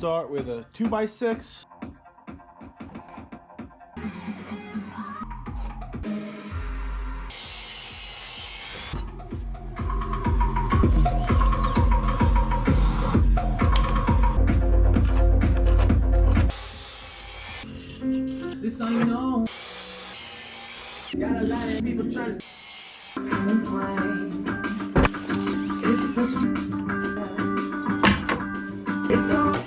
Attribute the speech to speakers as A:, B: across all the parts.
A: start with a 2x6.
B: This I know. Got a lot of people trying to complain. It's all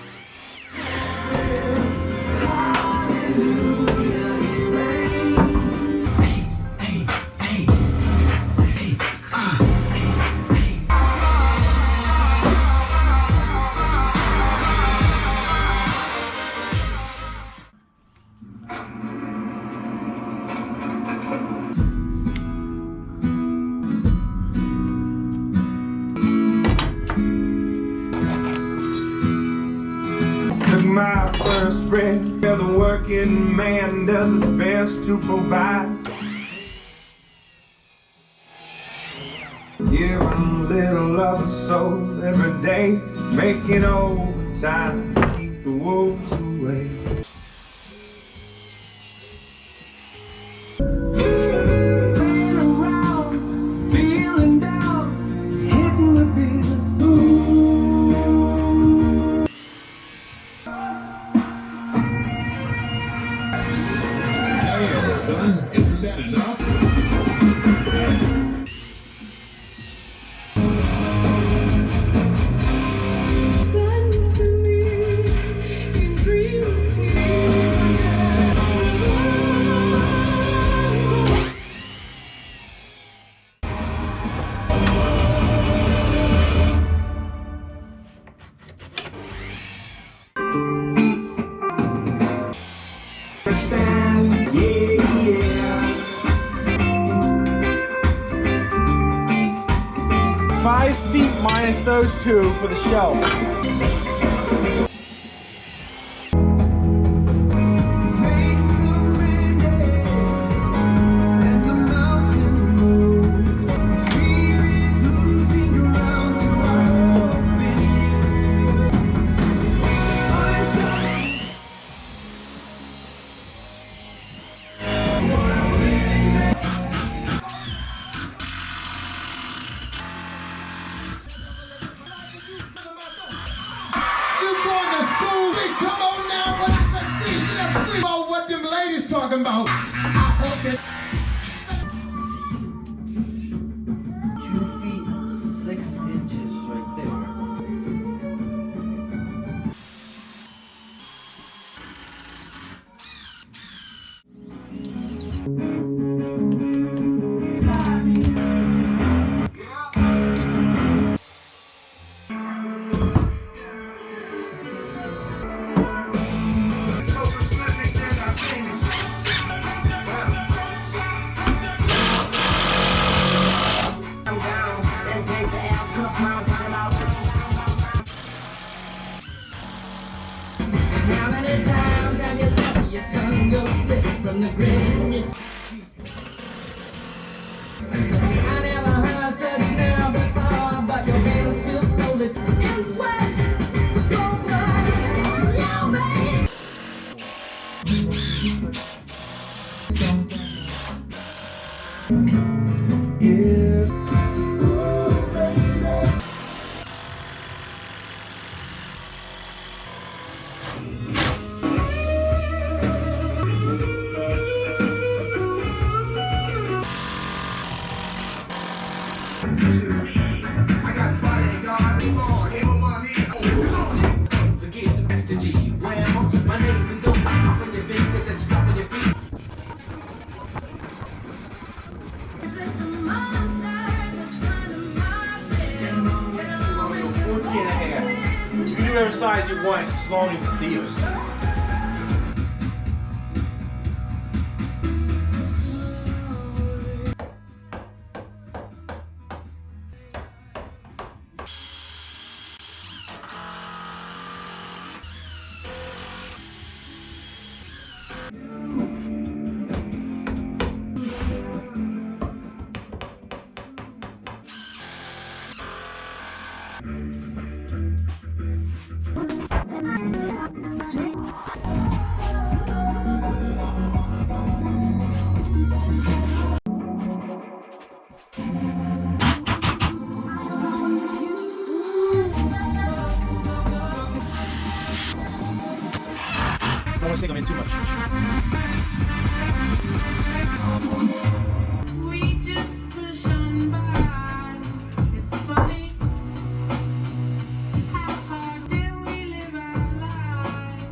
C: my first breath, where the working man does his best to provide. Giving a little of his soul every day, making overtime to keep the wolves away. Playing around, feeling down, hitting the beat.
D: Son, isn't that enough?
E: Send to me in dreams
D: Understand? Yeah.
A: 5 feet minus those 2 for the shelf.
D: Talking about. I hope that
B: 2 feet 6 inches right there.
E: How many times have you let your tongue go slip from the grit in your teeth? I never heard such nerve before, but your veins feel slowly in sweat. Cold blood, yeah, babe.
C: Yes.
D: I got bodyguards on every money. Don't forget Mr. G. Well, my name is Don't Stop on your feet, cause it's stop on your feet.
E: It's like the monster, the son of my bed. Get on with the
A: 14 and a half. You can do whatever size you want, as long as it's even. Don't want to stick them in too much.
E: We just push on by. It's funny how hard do we live our lives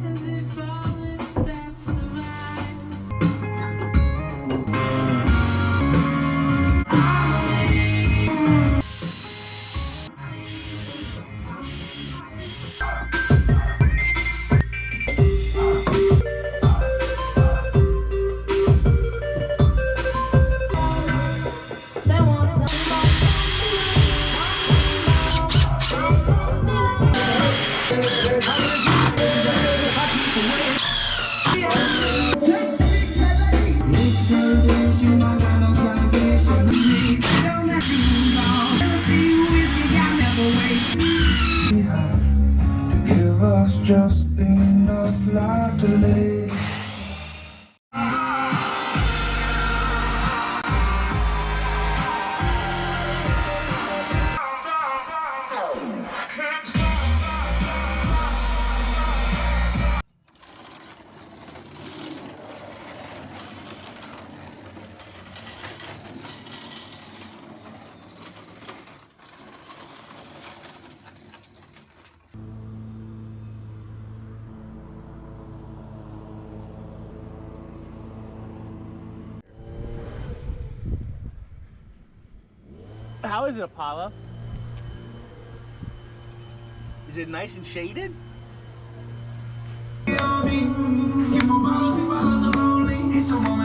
E: as if all this stuff survives.
C: Give us just enough light to live.
A: How is it, Apollo? Is it nice and shaded?
C: It's a moment